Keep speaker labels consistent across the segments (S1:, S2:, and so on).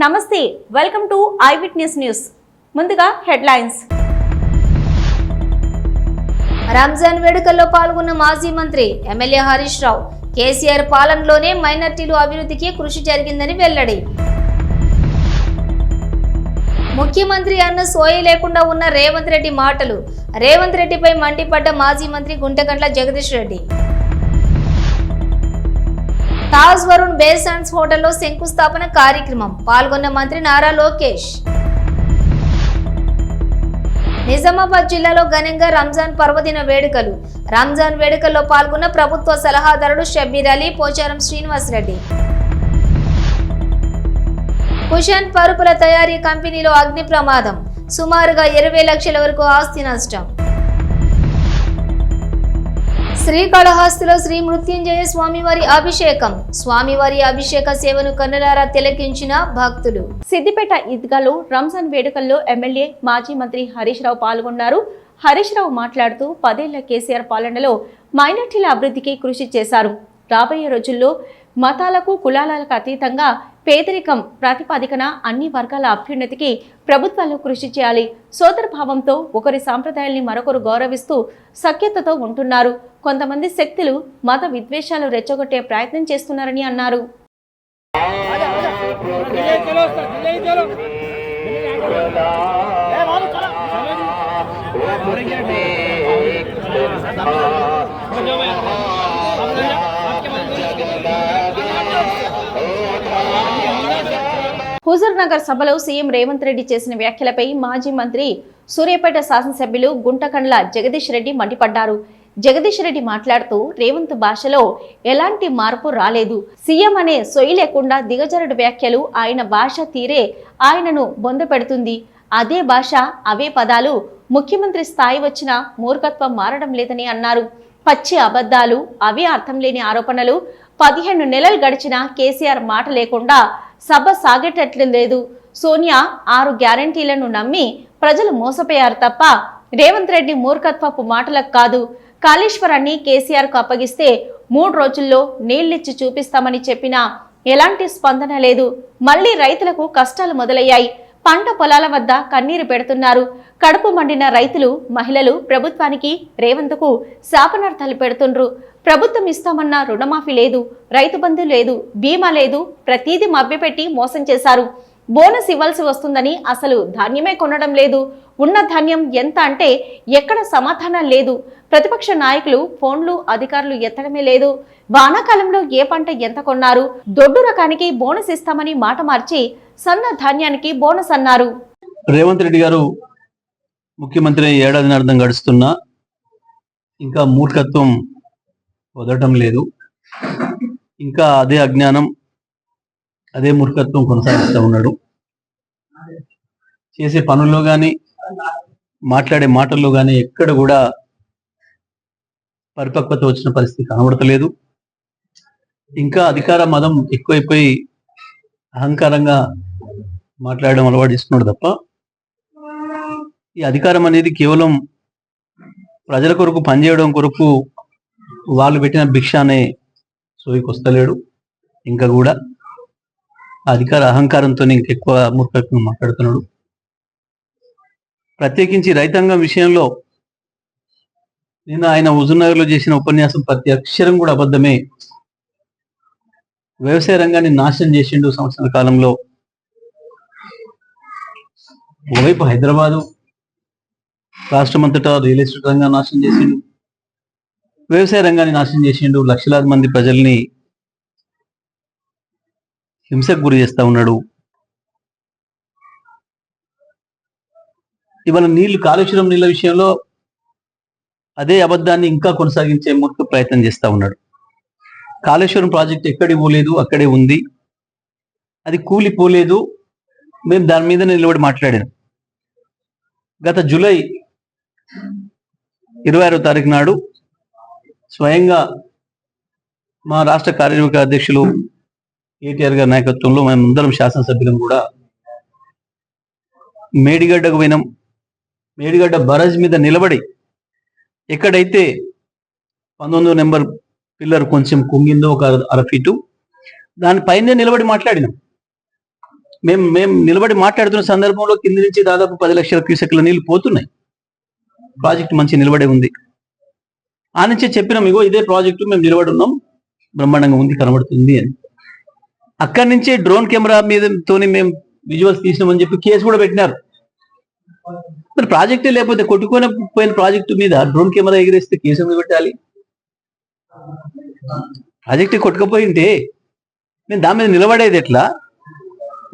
S1: నమస్తే, welcome to I witness news. ముందుగా headlines.
S2: Ramzan వేడుకల్లో పాల్గొన్న మాజీ మంత్రి ఎమ్మెల్యే హరీష్ రావు కేసీఆర్ పాలనలోనే మైనార్టీలు అభివృద్ధికి కృషి జరిగిందని వెల్లడి. ముఖ్యమంత్రి అన్న సోయి లేకుండా ఉన్న రేవంత్ రెడ్డి మాటలు. రేవంత్ రెడ్డిపై మండిపడ్డ మాజీ మంత్రి గుంటగండ్ల జగదీష్ రెడ్డి. తాజ్ వరుణ్ బేసాన్స్ హోటల్లో శంకుస్థాపన కార్యక్రమం పాల్గొన్న మంత్రి నారా లోకేష్. నిజామాబాద్ జిల్లాలో ఘనంగా రంజాన్ పర్వదిన వేడుకలు. రంజాన్ వేడుకల్లో పాల్గొన్న ప్రభుత్వ సలహాదారుడు షబ్బీర్ అలీ, పోచారం శ్రీనివాసరెడ్డి. కుషన్ పరుపుల తయారీ కంపెనీలో అగ్ని ప్రమాదం. సుమారుగా 20 లక్షల వరకు ఆస్తి నష్టం. శ్రీకాళహస్తిలో శ్రీ మృత్యుంజయ స్వామివారి అభిషేకం. స్వామివారి అభిషేక సేవను కన్నులారా తిలకించిన భక్తులు.
S1: సిద్దిపేట ఈద్గాలో రంజాన్ వేడుకల్లో ఎమ్మెల్యే మాజీ మంత్రి హరీష్ రావు పాల్గొన్నారు. హరీష్ రావు మాట్లాడుతూ 10 ఏళ్ల కేసీఆర్ పాలనలో మైనార్టీల అభివృద్ధికి కృషి చేశారు. రాబోయే రోజుల్లో మతాలకు కులాలకు అతీతంగా పేదరికం ప్రాతిపదికన అన్ని వర్గాల అభ్యున్నతికి ప్రభుత్వాలు కృషి చేయాలి. సోదరభావంతో ఒకరి సాంప్రదాయాల్ని మరొకరు గౌరవిస్తూ సఖ్యతతో ఉంటున్నారు. కొంతమంది శక్తులు మత విద్వేషాలు రెచ్చగొట్టే ప్రయత్నం చేస్తున్నారని అన్నారు. హుజూర్ నగర్ సభలో సీఎం రేవంత్ రెడ్డి చేసిన వ్యాఖ్యలపై మాజీ మంత్రి సూర్యాపేట శాసనసభ్యులు గుంటకండ్ల జగదీష్ రెడ్డి మండిపడ్డారు. జగదీష్ రెడ్డి మాట్లాడుతూ రేవంత్ భాషలో ఎలాంటి మార్పు రాలేదు. సీఎం అనే సొయి లేకుండా దిగజారుడు వ్యాఖ్యలు, ఆయన భాష తీరే ఆయనను బొందపెడుతుంది. అదే భాష, అవే పదాలు. ముఖ్యమంత్రి స్థాయి వచ్చిన మూర్ఖత్వం మారడం లేదని అన్నారు. పచ్చి అబద్ధాలు, అవే అర్థం లేని ఆరోపణలు. 15 నెలలు గడిచినా కేసీఆర్ మాట లేకుండా సభ సాగేటట్లు లేదు. సోనియా 6 గ్యారంటీలను నమ్మి ప్రజలు మోసపోయారు తప్ప రేవంత్ రెడ్డి మూర్ఖత్వపు మాటలకు కాదు. కాళేశ్వరాన్ని కేసీఆర్కు అప్పగిస్తే 3 రోజుల్లో నీళ్లిచ్చి చూపిస్తామని చెప్పినా ఎలాంటి స్పందన లేదు. మళ్లీ రైతులకు కష్టాలు మొదలయ్యాయి. పంట పొలాల వద్ద కన్నీరు పెడుతున్నారు. కడుపు మండిన రైతులు, మహిళలు ప్రభుత్వానికి, రేవంత్కు శాపనార్థాలు పెడుతుండ్రు. ప్రభుత్వం ఇస్తామన్న రుణమాఫీ లేదు, రైతు బంధు లేదు, బీమా లేదు. ప్రతీది మభ్యపెట్టి మోసం చేశారు. బోనస్ ఇవ్వాల్సి వస్తుందని అసలు ధాన్యమే కొనడం లేదు. ఉన్న ధాన్యం ఎంత అంటే ఎక్కడ సమాధానం లేదు. ప్రతిపక్ష నాయకులు ఫోన్లు అధికారులు ఎత్తడమే లేదు. వానాకాలంలో ఏ పంట ఎంత కొన్నారు? దొడ్డు రకానికి బోనస్ ఇస్తామని మాట మార్చి సన్న ధాన్యానికి బోనస్ అన్నారు.
S3: రేవంత్ రెడ్డి గారు ముఖ్యమంత్రి ఏడాదిన్నర్థం గడుస్తున్నా ఇంకా మూర్ఖత్వం వదలటం లేదు. ఇంకా అదే అజ్ఞానం, అదే మూర్ఖత్వం కొనసాగిస్తూ ఉన్నాడు. చేసే పనుల్లో కానీ, మాట్లాడే మాటల్లో కానీ ఎక్కడ కూడా పరిపక్వత వచ్చిన పరిస్థితి కనబడతలేదు. ఇంకా అధికార మదం ఎక్కువైపోయి అహంకారంగా మాట్లాడడం అలవాటు చేసుకున్నాడు తప్ప ఈ అధికారం అనేది కేవలం ప్రజల కొరకు పనిచేయడం కొరకు వాళ్ళు పెట్టిన భిక్ష అనే సోయికి వస్తలేడు. ఇంకా కూడా అధికార అహంకారంతో ఇంకెక్కువ మూర్ఖత్వం మాట్లాడుతున్నాడు. ప్రత్యేకించి రైతాంగం విషయంలో నిన్న ఆయన హుజూర్నగర్లో చేసిన ఉపన్యాసం ప్రతి అక్షరం కూడా అబద్ధమే. వ్యవసాయ రంగాన్ని నాశనం చేసిండు సంవత్సరాల కాలంలో. ఒకవైపు హైదరాబాదు రాష్ట్రమంతటా రియల్ ఎస్టేట్ రంగాన్ని నాశనం చేసిండు, వ్యవసాయ రంగాన్ని నాశనం చేసిండు. లక్షలాది మంది ప్రజల్ని హింసకు గురి చేస్తా ఉన్నాడు. ఇవాళ కాళేశ్వరం నీళ్ళ విషయంలో అదే అబద్ధాన్ని ఇంకా కొనసాగించే మూర్ఖ ప్రయత్నం చేస్తా ఉన్నాడు. కాళేశ్వరం ప్రాజెక్ట్ ఎక్కడికి పోలేదు, అక్కడే ఉంది. అది కూలిపోలేదు. మేము దాని మీద నిలబడి మాట్లాడాను. గత జూలై 26వ తారీఖు నాడు స్వయంగా మా రాష్ట్ర కార్యనిర్వాహక అధ్యక్షులు కేటీఆర్ గారి నాయకత్వంలో మేమందరం శాసనసభ్యులం కూడా మేడిగడ్డకు పోయినాం. మేడిగడ్డ బరాజ్ మీద నిలబడి ఎక్కడైతే 19వ నెంబర్ పిల్లర్ కొంచెం కుంగిందో ఒక 1/2 ఫీటు దానిపైనే నిలబడి మాట్లాడినాం. మేము నిలబడి మాట్లాడుతున్న సందర్భంలో కింది నుంచి దాదాపు 10 లక్షల క్యూసెక్ల నీళ్లు పోతున్నాయి. ప్రాజెక్టు మంచి నిలబడే ఉంది. ఆ నుంచే చెప్పినాం, ఇగో ఇదే ప్రాజెక్టు మేము నిలబడి ఉన్నాం, బ్రహ్మాండంగా ఉంది, కనబడుతుంది అని. అక్కడి నుంచే డ్రోన్ కెమెరా మీదతోని మేము విజువల్స్ తీసినామని చెప్పి కేసు కూడా పెట్టినారు. మరి ప్రాజెక్టే లేకపోతే కొట్టుకొని పోయిన ప్రాజెక్టు మీద డ్రోన్ కెమెరా ఎగిరేస్తే కేసు ఎందుకు పెట్టాలి? ప్రాజెక్టే కొట్టుకుపోయి ఉంటే మేము దాని మీద నిలబడేది ఎట్లా?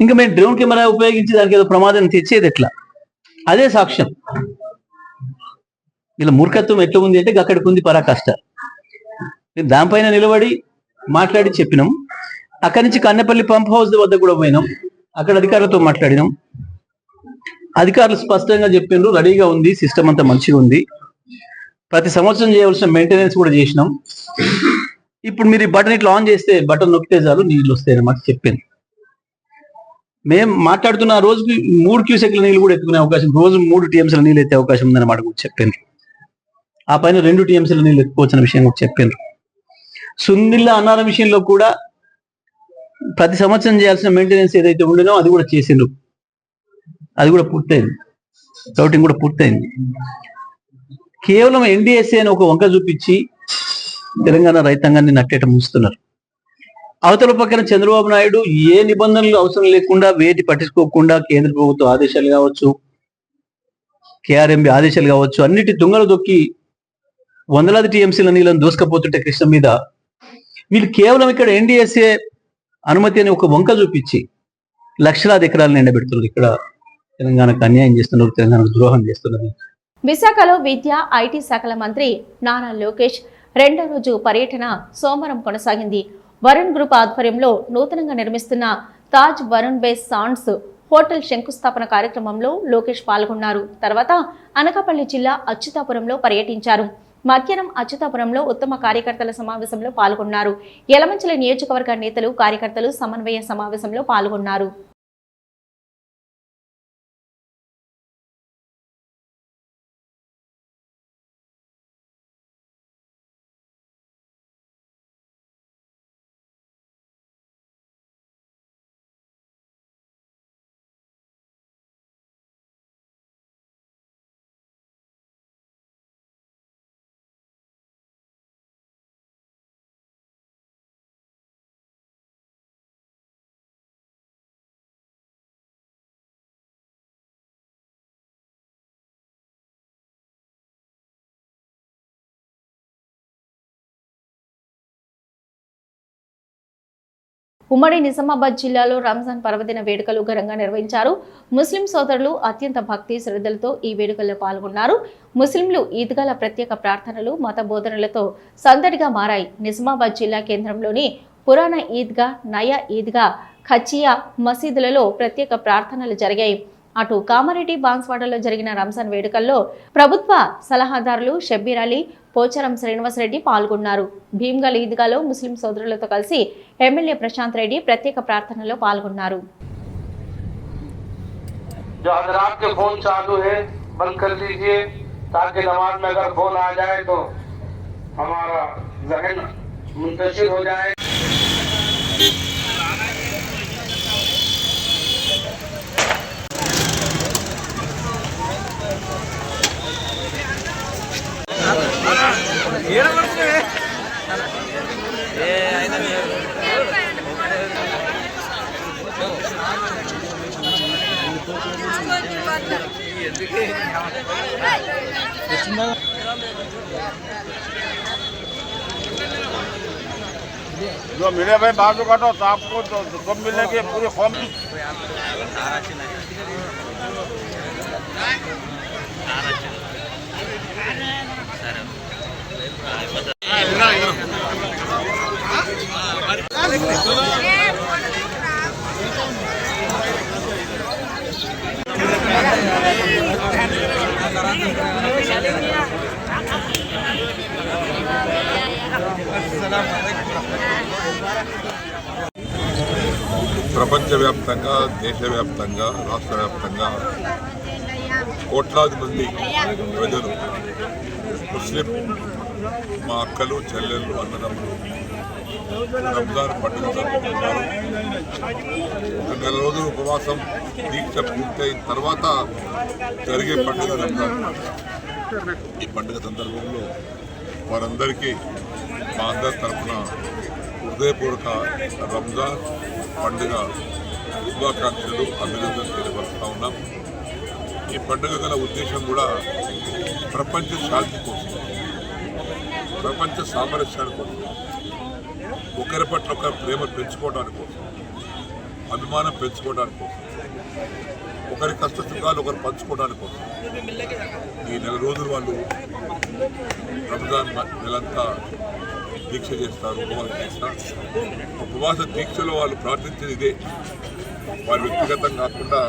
S3: ఇంకా మేము డ్రోన్ కెమెరా ఉపయోగించి దానికి ఏదో ప్రమాదం తెచ్చేది ఎట్లా? అదే సాక్ష్యం. ఇలా మూర్ఖత్వం ఎట్లా ఉంది అంటే అక్కడికి ఉంది పరాకాష్ట. మేము దానిపైన నిలబడి మాట్లాడి చెప్పినాం. అక్కడి నుంచి కన్నెపల్లి పంప్ హౌస్ వద్ద కూడా పోయినాం, అక్కడ అధికారులతో మాట్లాడినాం. అధికారులు స్పష్టంగా చెప్పిండ్రు, రెడీగా ఉంది, సిస్టమ్ అంతా మంచిగా ఉంది, ప్రతి సంవత్సరం చేయవలసిన మెయింటెనెన్స్ కూడా చేసినాం. ఇప్పుడు మీరు ఈ బటన్ ఇట్లా ఆన్ చేస్తే, బటన్ నొక్కితే చాలు నీళ్ళు వస్తాయి అన్నమాట చెప్పింది. మేము మాట్లాడుతున్న రోజుకి 3 క్యూసెక్ల నీళ్ళు కూడా ఎత్తుకునే అవకాశం, రోజు 3 టీఎంసీల నీళ్ళు ఎత్తే అవకాశం ఉందన్నమాట కూడా చెప్పిండ్రు. ఆ పైన 2 టీఎంసీల నీళ్ళు ఎత్తుకోవచ్చిన విషయం కూడా చెప్పిండ్రు. సుందిల్ల అన్నారం విషయంలో కూడా ప్రతి సంవత్సరం చేయాల్సిన మెయింటెనెన్స్ ఏదైతే ఉండేనో అది కూడా చేసిండ్రు, అది కూడా పూర్తయింది, రౌటింగ్ కూడా పూర్తయింది. కేవలం ఎన్డీఎస్ఏ అని ఒక వంక చూపించి తెలంగాణ రైతాంగాన్ని నట్టేట ముంచుతున్నారు. అవతల పక్కన చంద్రబాబు నాయుడు ఏ నిబంధనలు అవసరం లేకుండా, వేటి పట్టించుకోకుండా కేంద్ర ప్రభుత్వ ఆదేశాలు కావచ్చు, కేఆర్ఎంబి ఆదేశాలు కావచ్చు, అన్నిటి తుంగలు దొక్కి వందలాది టీఎంసీల నీళ్ళని దూసుకపోతుంటే కృష్ణ మీద, వీళ్ళు కేవలం ఇక్కడ ఎన్డీఎస్ఏ అనుమతి అని ఒక వంక చూపించి లక్షలాది ఎకరాలను ఎండబెడుతున్నారు. ఇక్కడ తెలంగాణకు అన్యాయం చేస్తున్నారు, తెలంగాణకు ద్రోహం చేస్తున్నది.
S1: విశాఖలో విద్య, ఐటీ శాఖల మంత్రి నారా లోకేష్ 2వ రోజు పర్యటన సోమవారం కొనసాగింది. వరుణ్ గ్రూప్ ఆధ్వర్యంలో నూతనంగా నిర్మిస్తున్న Taj Varun base sands hotel శంకుస్థాపన కార్యక్రమంలో లోకేష్ పాల్గొన్నారు. తర్వాత అనకాపల్లి జిల్లా అచ్యుతాపురంలో పర్యటించారు. మధ్యాహ్నం అచ్యుతాపురంలో ఉత్తమ కార్యకర్తల సమావేశంలో పాల్గొన్నారు. యలమంచిలి నియోజకవర్గ నేతలు, కార్యకర్తలు సమన్వయ సమావేశంలో పాల్గొన్నారు. ఉమ్మడి నిజామాబాద్ జిల్లాలో రంజాన్ పర్వదిన వేడుకలు ఘనంగా నిర్వహించారు. ముస్లిం సోదరులు అత్యంత భక్తి శ్రద్ధలతో ఈ వేడుకల్లో పాల్గొన్నారు. ముస్లింలు ఈద్గాల ప్రత్యేక ప్రార్థనలు, మత బోధనలతో సందడిగా మారాయి. నిజామాబాద్ జిల్లా కేంద్రంలోని పురాణ ఈద్గా, నయా ఈద్గా, ఖచ్చియా మసీదులలో ప్రత్యేక ప్రార్థనలు జరిగాయి. అటు కామారెడ్డి, బాన్స్వాడలో జరిగిన రంజాన్ వేడుకల్లో ప్రభుత్వ సలహాదారులు షబ్బీర్ అలీ, పోచారం శ్రీనివాసరెడ్డి పాల్గొన్నారు. భీమ్గల్ ఈద్గాలో ముస్లిం సోదరులతో కలిసి ఎమ్మెల్యే ప్రశాంత్ రెడ్డి ప్రత్యేక ప్రార్థనలో పాల్గొన్నారు.
S4: जो मिले भाई बाजू काटो तो आपको तो सब मिलने के पूरी फॉर्म ప్రపంచవ్యాప్తంగా, దేశవ్యాప్తంగా, రాష్ట్ర వ్యాప్తంగా కోట్లాది మంది ప్రజలు, ముస్లిం మా అక్కలు, చెల్లెళ్ళు, అన్నదమ్ములు
S5: రంజాన్ పండుగ జరుపుకుంటారు. ఒక నెల రోజులు ఉపవాసం దీక్ష పూర్తయిన తర్వాత జరిగే పండుగ రంజాన్. ఈ పండుగ సందర్భంలో వారందరికీ మా అందరి తరఫున హృదయపూర్వక రంజాన్ పండుగ శుభాకాంక్షలు, అభినందనలు తెలియపరుస్తూ ఉన్నాం. ఈ పండుగ గల ఉద్దేశం కూడా ప్రపంచ శాంతి కోసం, ప్రపంచ సామరస్యాని కోసం, ఒకరి పట్ల ఒకరి ప్రేమ పెంచుకోవడానికి కోసం, అభిమానం పెంచుకోవడానికి కోసం, ఒకరి కష్ట సుఖాలు ఒకరు పంచుకోవడానికి కోసం ఈ నెల రోజులు వాళ్ళు రంజాన్ నెలంతా దీక్ష చేస్తారు, ఉపవాస దీక్ష. ఉపవాస దీక్షలో వాళ్ళు ప్రార్థించేది ఇదే. వారు వ్యక్తిగతంగా కాకుండా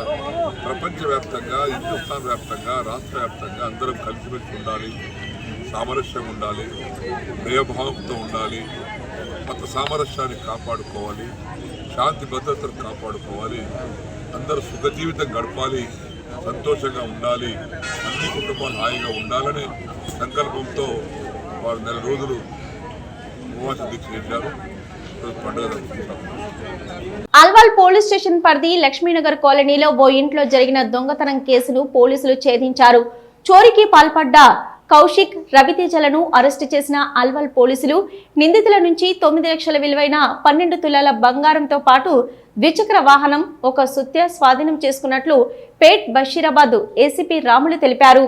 S5: ప్రపంచవ్యాప్తంగా, హిందుస్థాన్ వ్యాప్తంగా, రాష్ట్ర వ్యాప్తంగా అందరం కలిసిమెలిసి ఉండాలి, సామరస్యం ఉండాలి, ప్రియభావంతో ఉండాలి, మత సామరస్యాన్ని కాపాడుకోవాలి, శాంతి భద్రతను కాపాడుకోవాలి, అందరూ సుఖ జీవితం గడపాలి, సంతోషంగా ఉండాలి, అన్ని కుటుంబాలు హాయిగా ఉండాలనే సంకల్పంతో వారు నెల రోజులు ఉపవాస దీక్ష చేశారు. పండుగ జరుపుకుంటారు.
S1: అల్వాల్ పోలీస్ స్టేషన్ పరిధి లక్ష్మీనగర్ కాలనీలో ఓ ఇంట్లో జరిగిన దొంగతనం కేసును పోలీసులు ఛేదించారు. చోరీకి పాల్పడ్డ కౌశిక్, రవితేజలను అరెస్టు చేసిన అల్వాల్ పోలీసులు నిందితుల నుంచి 9 లక్షల విలువైన 12 తులాల బంగారంతో పాటు ద్విచక్ర వాహనం, ఒక సుత్య స్వాధీనం చేసుకున్నట్లు పేట్ బషీరాబాద్ ఏసీపీ రాములు తెలిపారు.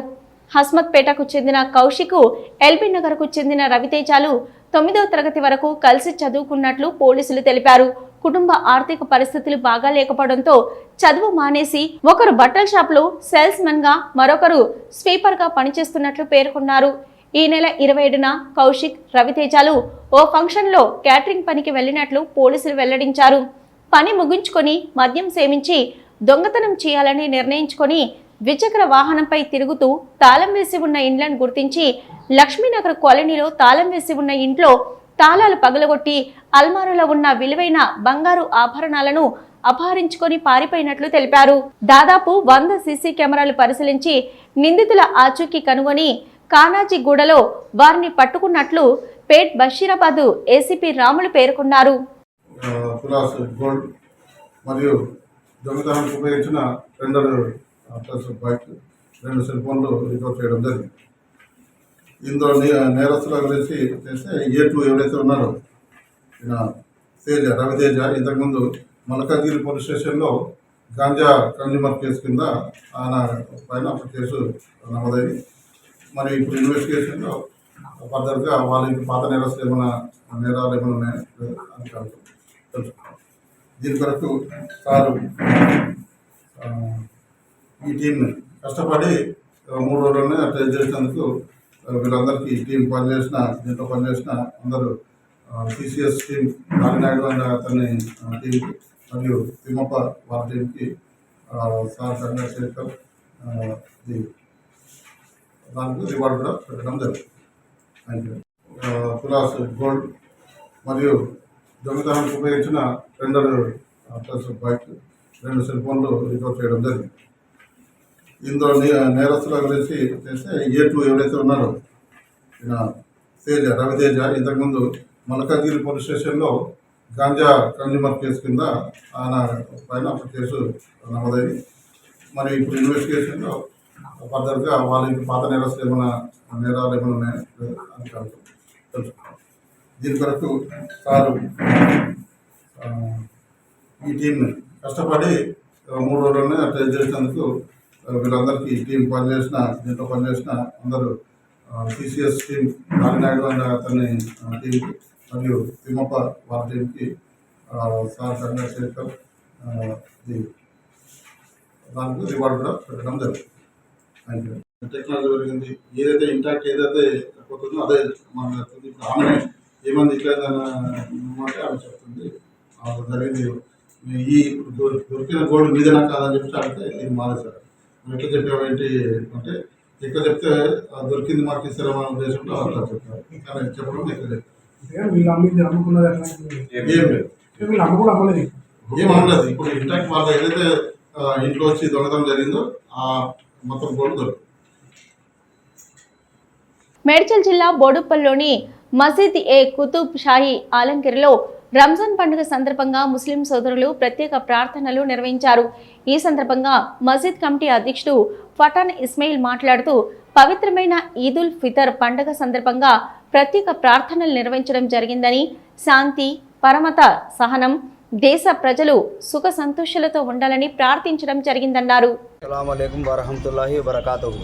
S1: హస్మత్ పేటకు చెందిన కౌశిక్, ఎల్బీ నగర్ కు చెందిన రవితేజలు 9వ తరగతి వరకు కలిసి చదువుకున్నట్లు పోలీసులు తెలిపారు. కుటుంబ ఆర్థిక పరిస్థితులు బాగా లేకపోవడంతో చదువు మానేసి ఒకరు బట్టల షాప్లో సేల్స్ మెన్ గా, మరొకరు స్వీపర్ గా పనిచేస్తున్నట్లు పేర్కొన్నారు. ఈ నెల 27న కౌశిక్, రవితేజలు ఓ ఫంక్షన్ లో క్యాటరింగ్ పనికి వెళ్లినట్లు పోలీసులు వెల్లడించారు. పని ముగించుకొని మద్యం సేవించి దొంగతనం చేయాలని నిర్ణయించుకొని ద్విచక్ర వాహనంపై తిరుగుతూ తాళం వేసి ఉన్న ఇండ్లను గుర్తించి లక్ష్మీనగర్ కాలనీలో తాళం వేసి ఉన్న ఇంట్లో తాళాలు పగలగొట్టి అల్మారాలో ఉన్న విలువైన బంగారు ఆభరణాలను అపహరించుకొని పారిపోయినట్లు తెలిపారు. దాదాపు 100 సీసీ కెమెరాలు పరిశీలించి నిందితుల ఆచూకీ కనుగొని కానాజీగూడలో వారిని పట్టుకున్నట్లు పేట్ బషీరాబాద్ ఏసీపీ రాములు పేర్కొన్నారు.
S6: మరియు దొంగతనానికి ఉపయోగించిన 2 బైక్, 2 సెల్ ఫోన్లు రికవర్ చేయడం జరిగింది. ఇందులో నేరస్తుల గురించి చేస్తే A2 ఎవరైతే ఉన్నారో రవితేజ ఇంతకుముందు మల్కాజ్గిరి పోలీస్ స్టేషన్లో గాంజా కన్జ్యూమర్ కేసు కింద ఆయన పైన ఒక కేసు నమోదైంది. మరి ఇప్పుడు ఇన్వెస్టిగేషన్లో ఫర్దర్గా వాళ్ళ ఇంటి పాత నేరస్తులు నేరాలు ఏమైనా ఉన్నాయని తెలుసుకున్నాం. దీని కొరకు సారు ఈ టీంని కష్టపడి 3 రోజుల్లోనే ట్రేస్ చేసినందుకు వీళ్ళందరికీ టీం పనిచేసిన, దీంట్లో పనిచేసిన అందరూ TCS టీం, నాగినాయుడు అనే అతని టీంకి మరియు తిమ్మప్ప వాళ్ళ టీంకి సార్ చంద్రశేఖర్ దానికి రివార్డు కూడా పెట్టడం జరుగుతుంది. Thank you. తులాస్ గోల్డ్ మరియు దొంగతనానికి ఉపయోగించిన 2 బైక్, 2 సెల్ ఫోన్లు రికవర్ చేయడం జరిగింది. ఇందులో నేరస్తుల గురించి చేస్తే A2 ఎవరైతే ఉన్నారో రవితేజ ఇంతకుముందు మల్కాజ్గిరి పోలీస్ స్టేషన్లో గాంజా కన్జ్యూమర్ కేసు కింద ఆయన పైన ఒక కేసు నమోదైంది. మరి ఇప్పుడు ఇన్వెస్టిగేషన్లో ఫర్దర్గా వాళ్ళ ఇంటి పాత నేరస్తులు నేరాలు ఏమైనా ఉన్నాయని తెలుసుకున్నాం. దీని కొరకు సారు ఈ టీంని కష్టపడి 3 రోజుల్లోనే ట్రేస్ చేసినందుకు వీళ్ళందరికీ టీం పనిచేసిన, దీంట్లో పనిచేసిన అందరూ TCS టీం, నాగినాయుడు అనే అతని టీంకి మరియు తిమ్మప్ప వాళ్ళ టీంకి సార్ చంద్రశేఖర్ దానికి రివార్డు కూడా పెట్టడం జరుగుతుంది. Thank you. టెక్నాలజీ పెరిగింది, ఏదైతే ఇంటాక్ట్ ఏదైతే పోతుందో అదే మనకు చెప్తుంది. ఇప్పుడు ఆమె ఏమంది ఇట్లా అంటే ఆమె చెప్తుంది జరిగింది. ఈ దొరికిన గోల్డ్ మీదేనా కాదని చెప్పి అడిగితే ఇది మానేశారు. ఎట్లా చెప్పావేంటి అంటే ఎక్కడ చెప్తే దొరికింది మాకు ఇస్తారన్న ఉద్దేశంలో అట్లా చెప్తారు. కానీ చెప్పడం ఎక్కడ చెప్తారు ఏం అనలేదు. ఇప్పుడు ఇంటాక్ట్ వాళ్ళ ఏదైతే ఇంట్లో వచ్చి దొంగతనం జరిగిందో ఆ మొత్తం గోల్డ్ దొరుకుతుంది.
S1: మేడ్చల్ జిల్లా బోడుప్పల్లోని మసీద్ ఏ కుతుబ్ షాహీ ఆలంగిరిలో రంజాన్ పండుగ సందర్భంగా ముస్లిం సోదరులు ప్రత్యేక ప్రార్థనలు నిర్వహించారు. ఈ సందర్భంగా మసీద్ కమిటీ అధ్యక్షుడు ఫటాన్ ఇస్మాయిల్ మాట్లాడుతూ పవిత్రమైన ఈదుల్ ఫితర్ పండుగ సందర్భంగా ప్రత్యేక ప్రార్థనలు నిర్వహించడం జరిగిందని, శాంతి, పరమత, సహనం, దేశ ప్రజలు సుఖ సంతోషాలతో ఉండాలని ప్రార్థించడం జరిగిందన్నారు.
S7: అస్సలాము అలైకుం వరహమతుల్లాహి వబరకాతుహు.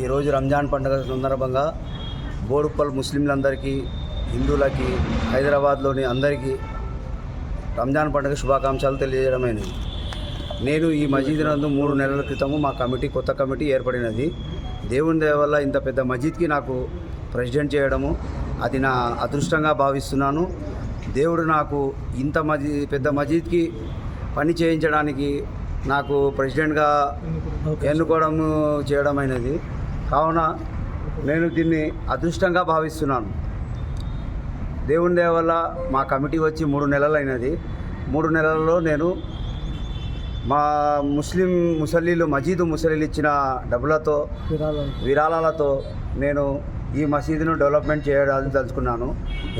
S7: ఈరోజు రంజాన్ పండుగ సందర్భంగా బోడుప్పల్ ముస్లింలందరికీ, హిందువులకి, హైదరాబాద్లోని అందరికీ రంజాన్ పండుగ శుభాకాంక్షలు తెలియజేయడమైనది. నేను ఈ మసీద్ నందు 3 నెలల క్రితము మా కమిటీ, కొత్త కమిటీ ఏర్పడినది. దేవుని దయ వల్ల ఇంత పెద్ద మసీద్కి నాకు ప్రెసిడెంట్ చేయడము అది నా అదృష్టంగా భావిస్తున్నాను. దేవుడు నాకు ఇంత పెద్ద మసీద్కి పని చేయించడానికి నాకు ప్రెసిడెంట్గా ఎన్నుకోవడం చేయడమైనది. కావున నేను దీన్ని అదృష్టంగా భావిస్తున్నాను. దేవుని దయ వల్ల మా కమిటీ వచ్చి 3 నెలలైనది. 3 నెలల్లో నేను మా మసీదు ముసలీలు ఇచ్చిన డబ్బులతో, విరాళాలతో నేను ఈ మసీదును డెవలప్మెంట్ చేయడానికి తలుచుకున్నాను.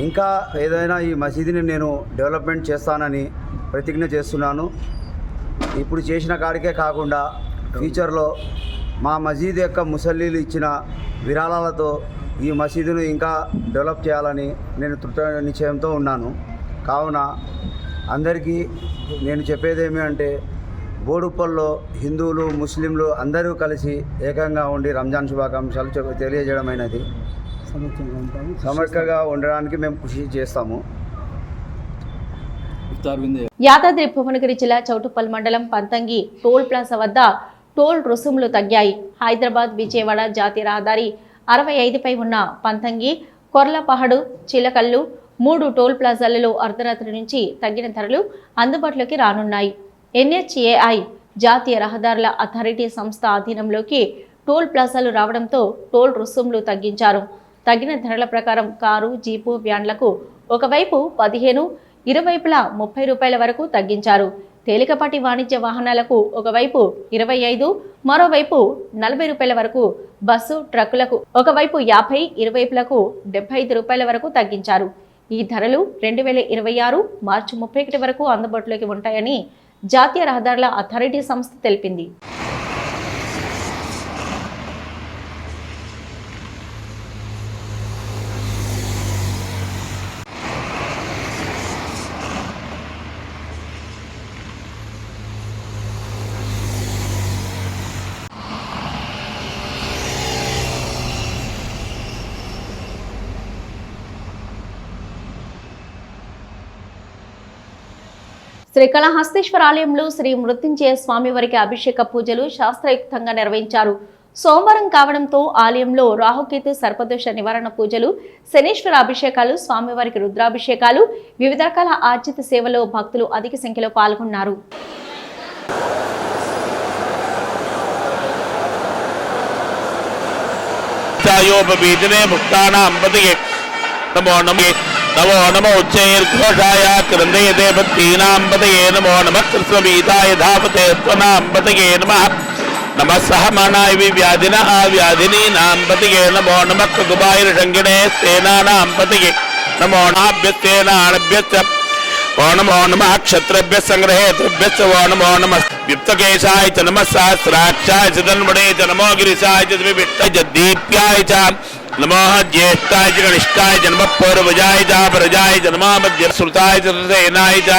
S7: ఇంకా ఏదైనా ఈ మసీదుని నేను డెవలప్మెంట్ చేస్తానని ప్రతిజ్ఞ చేస్తున్నాను. ఇప్పుడు చేసిన కాడికే కాకుండా ఫ్యూచర్లో మా మసీదు యొక్క ముసల్లీలు ఇచ్చిన విరాళాలతో ఈ మసీదును ఇంకా డెవలప్ చేయాలని నేను దృఢ నిశ్చయంతో ఉన్నాను. కావున అందరికీ నేను చెప్పేదేమి అంటే, బోడుప్పల్లో హిందువులు, ముస్లింలు అందరూ కలిసి ఏకంగా ఉండి రంజాన్ శుభాకాంక్షలు తెలియజేయడమైనది. సమగ్రంగా ఉండడానికి మేము కృషి చేస్తాము.
S1: యాదాద్రి భువనగిరి జిల్లా చౌటుప్పల్ మండలం పంతంగి టోల్ ప్లాజా వద్ద టోల్ రుసుములు తగ్గాయి. హైదరాబాద్ విజయవాడ జాతీయ రహదారి 65పై ఉన్న పంతంగి, కొర్లపహడు, చిలకల్లు 3 టోల్ ప్లాజాలలో అర్ధరాత్రి నుంచి తగ్గిన ధరలు అందుబాటులోకి రానున్నాయి. NHAI జాతీయ రహదారుల అథారిటీ సంస్థ ఆధీనంలోకి టోల్ ప్లాజాలు రావడంతో టోల్ రుసుములు తగ్గించారు. తగ్గిన ధరల ప్రకారం కారు, జీపు, వ్యాన్లకు ఒకవైపు 15, ఇరువైపులా 30 రూపాయల వరకు తగ్గించారు. తేలికపాటి వాణిజ్య వాహనాలకు ఒకవైపు 25, మరోవైపు 40 రూపాయల వరకు, బస్సు, ట్రక్కులకు ఒకవైపు 50, ఇరువైపులకు 75 రూపాయల వరకు తగ్గించారు. ఈ ధరలు 2026 మార్చి 31 వరకు అందుబాటులోకి ఉంటాయని జాతీయ రహదారుల అథారిటీ సంస్థ తెలిపింది. శ్రీకాళహస్తీశ్వర ఆలయంలో శ్రీ మృత్యుంజయ స్వామి వారికి అభిషేక పూజలు శాస్త్రయుక్తంగా నిర్వహించారు. సోమవారం కావడంతో ఆలయంలో రాహుకేతు సర్పదోష నివారణ పూజలు, శనీశ్వర అభిషేకాలు, స్వామివారికి రుద్రాభిషేకాలు, వివిధ రకాల ఆర్జిత సేవలో భక్తులు అధిక సంఖ్యలో పాల్గొన్నారు.
S8: नमो नमो उच्चैर्घोषाय क्रन्दयते भक्तीनां पतये नमो नमः कृष्णवीताय धावते त्वनां पतये नमः नमः सहमानाय व्याधिनः व्याधिनीनां पतये नमो नमः कुकुबाय षङ्गिणे सेनानां पतये नमो नाभ्यस्तेनाभ्यश्च ओ नमो नमः क्षत्रभ्यः सङ्ग्रहेतृभ्यश्च ओ नमो नमः विप्तकेशाय च नमः सहस्राक्षाय च तन्मणे च नमो गिरिशाय च विविष्टाय च दीप्याय च नमो ज्येष्ठाय च कनिष्ठाय च नमः पूर्वजाय च परजाय च नमः मध्यश्रुताय च सेनाय च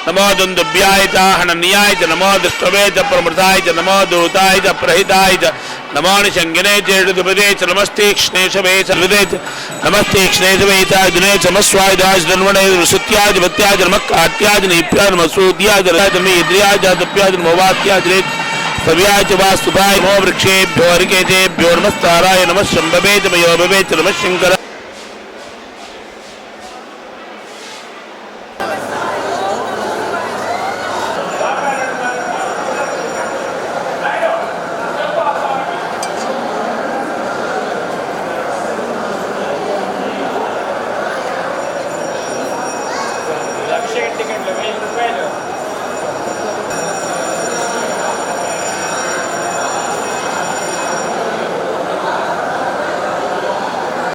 S8: नमो दुन्दुभ्याय च हनन्याय च नमो दृष्टवे च प्रमृताय च नमो दूताय च प्रहिताय च नमो निशङ्गिने च ऋतुपदे च नमस्तीक्ष्णेशवे च हृदे च नमस्तीक्ष्णेशवे च दिने च नमस्वायुधाय च धन्वने ऋषुत्याय च भत्याय च नमः काट्याय च नीप्याय च नमः सूद्याय च रयाय च नमः इन्द्रियाय च दुप्याय च नमो वात्याय च सव्याय च वास्तुभाय नमो वृक्षेभ्यो हरिकेतेभ्यो नमस्ताराय नमः शम्भवे च मयोभवे च नमः शङ्कर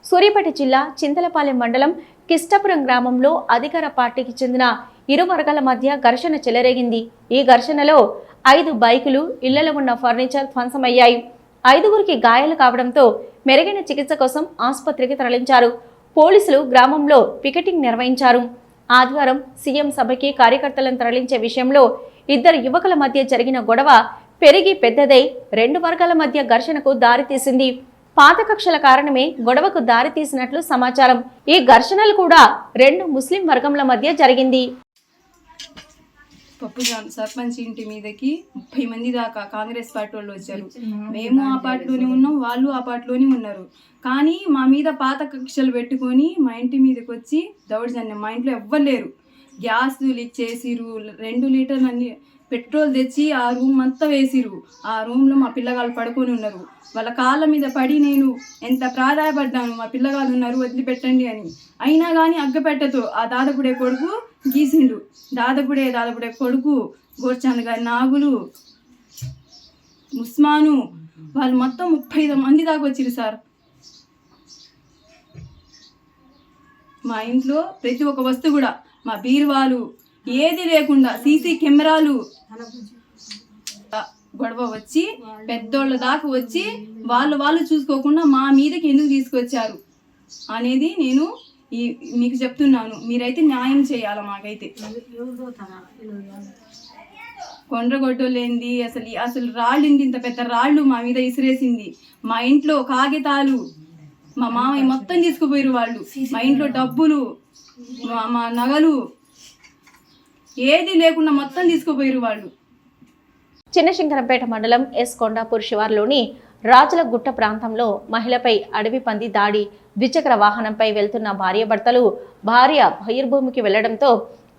S1: సూర్యాపేట సూర్యాపేట జిల్లా చింతలపాలెం మండలం కిష్టపురం గ్రామంలో అధికార పార్టీకి చెందిన ఇరు వర్గాల మధ్య ఘర్షణ చెలరేగింది. ఈ ఘర్షణలో 5 బైకులు, ఇళ్లలో ఉన్న ఫర్నిచర్ ధ్వంసమయ్యాయి. 5గురికి గాయాలు కావడంతో మెరుగైన చికిత్స కోసం ఆసుపత్రికి తరలించారు. పోలీసులు గ్రామంలో పికెటింగ్ నిర్వహించారు. ఆదివారం సీఎం సభకి కార్యకర్తలను తరలించే విషయంలో 2 యువకుల మధ్య జరిగిన గొడవ పెరిగి పెద్దదై 2 వర్గాల మధ్య ఘర్షణకు దారితీసింది. పాత కక్షల కారణమే గొడవకు దారితీసినట్లు సమాచారం. ఈ ఘర్షణలు కూడా 2 ముస్లిం వర్గంల మధ్య జరిగింది.
S9: పప్పుజాన్ సర్పంచ్ ఇంటి మీదకి 30 మంది దాకా కాంగ్రెస్ పార్టీ వాళ్ళు వచ్చారు. మేము ఆ పార్టీలోనే ఉన్నాం, వాళ్ళు ఆ పార్టీలోనే ఉన్నారు. కానీ మా మీద పాత కక్షలు పెట్టుకొని మా ఇంటి మీదకి వచ్చి దౌర్జన్యం. మా ఇంట్లో ఎవ్వరు లేరు. గ్యాస్ లీక్ చేసిరు, 2 లీటర్లు అన్ని పెట్రోల్ తెచ్చి ఆ రూమ్ అంతా వేసిరు. ఆ రూమ్లో మా పిల్లగాళ్ళు పడుకొని ఉన్నారు. వాళ్ళ కాళ్ళ మీద పడి నేను ఎంత ప్రాధాయపడ్డాను, మా పిల్లగాళ్ళు ఉన్నారు వదిలిపెట్టండి అని. అయినా కానీ అగ్గపెట్టతో ఆ దాదాపుడే కొడుకు గీసిండు. దాదాపుడే కొడుకు గోర్చాంద్ గారి నాగులు, ఉస్మాను వాళ్ళు మొత్తం 35 మంది దాకా వచ్చిరు సార్. మా ఇంట్లో ప్రతి ఒక్క వస్తువు కూడా, మా బీరువాలు ఏది లేకుండా సీసీ కెమెరాలు గొడవ వచ్చి పెద్దోళ్ళ దాకా వచ్చి వాళ్ళు చూసుకోకుండా మా మీదకి ఎందుకు తీసుకొచ్చారు అనేది నేను మీకు చెప్తున్నాను. మీరైతే న్యాయం చేయాలి మాకైతే. కొండ్రగొడ్డోలేంది అసలు రాళ్ళింది, ఇంత పెద్ద రాళ్ళు మా మీద ఇసిరేసింది. మా ఇంట్లో కాగితాలు మా మామయ్య మొత్తం తీసుకుపోయారు వాళ్ళు. మా ఇంట్లో డబ్బులు, మా నగలు ఏది లేకుండా మొత్తం తీసుకుపోయారు వాళ్ళు.
S1: చిన్నశంకరంపేట మండలం ఎస్ కొండాపూర్ శివార్లోని రాజుల గుట్ట ప్రాంతంలో మహిళపై అడవి పంది దాడి. ద్విచక్ర వాహనంపై వెళ్తున్న భార్యాభర్తలు భార్య బహిర్భూమికి వెళ్లడంతో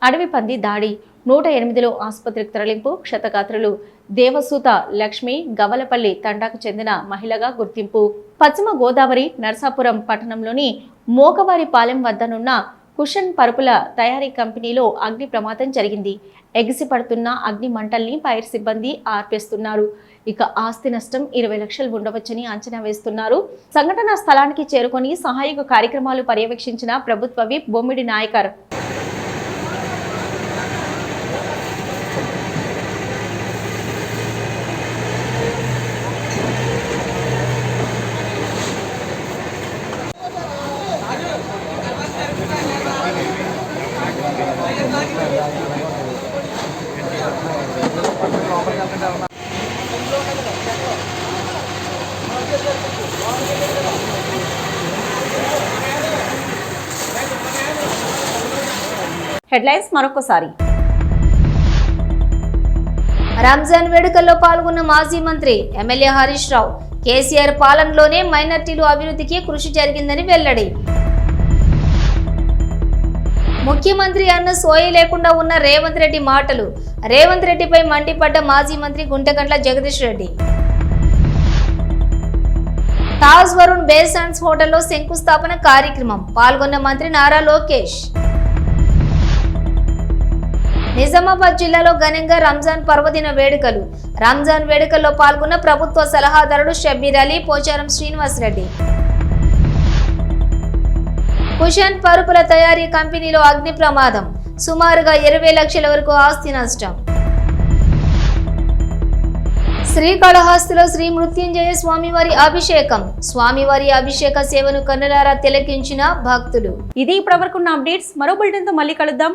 S1: అడవి పంది దాడి. 108లో ఆసుపత్రికి తరలింపు. క్షతగాత్రులు దేవసూత లక్ష్మి గవలపల్లి తండాకు చెందిన మహిళగా గుర్తింపు. పశ్చిమ గోదావరి నరసాపురం పట్టణంలోని మోకవారిపాలెం వద్దనున్న కుషన్ పరుపుల తయారీ కంపెనీలో అగ్ని ప్రమాదం జరిగింది. ఎగిసి పడుతున్న అగ్ని మంటల్ని ఫైర్ సిబ్బంది ఆర్పేస్తున్నారు. ఇక ఆస్తి నష్టం 20 లక్షలు ఉండవచ్చని అంచనా వేస్తున్నారు. సంఘటనా స్థలానికి చేరుకొని సహాయక కార్యక్రమాలు పర్యవేక్షించిన ప్రభుత్వ విప్ బొమ్మిడి నాయకర్. హెడ్లైన్స్ మరొకసారి.
S2: రంజాన్ వేడుకల్లో పాల్గొన్న మాజీ మంత్రి ఎమ్మెల్యే హరీష్ రావు కేసీఆర్ పాలనలోనే మైనార్టీలు అభివృద్ధికి కృషి జరిగిందని వెల్లడి. ముఖ్యమంత్రి అన్న సోయి లేకుండా ఉన్న రేవంత్ రెడ్డి మాటలు. రేవంత్ రెడ్డిపై మండిపడ్డ మాజీ మంత్రి గుంటగండ్ల జగదీష్ రెడ్డి. తాజ్ వరుణ్ బేస్ అండ్స్ హోటల్లో శంకుస్థాపన కార్యక్రమం. పాల్గొన్న మంత్రి నారా లోకేష్. నిజామాబాద్ జిల్లాలో ఘనంగా రంజాన్ పర్వదిన వేడుకలు. రంజాన్ వేడుకల్లో పాల్గొన్న ప్రభుత్వ సలహాదారుడు షబ్బీర్ అలీ, పోచారం శ్రీనివాస్ రెడ్డి. కుషన్ పరుపుల తయారీ కంపెనీలో అగ్ని ప్రమాదం. సుమారుగా 20 లక్షల వరకు ఆస్తి నష్టం. శ్రీకాళహస్తిలో శ్రీ మృత్యుంజయ స్వామివారి అభిషేకం. స్వామివారి అభిషేక సేవను కన్నులారా తిలకించిన భక్తులు.
S1: ఇది ఇప్పటివరకు ఉన్న అప్డేట్స్. మరో బులెటిన్తో మళ్ళీ కలుద్దాం.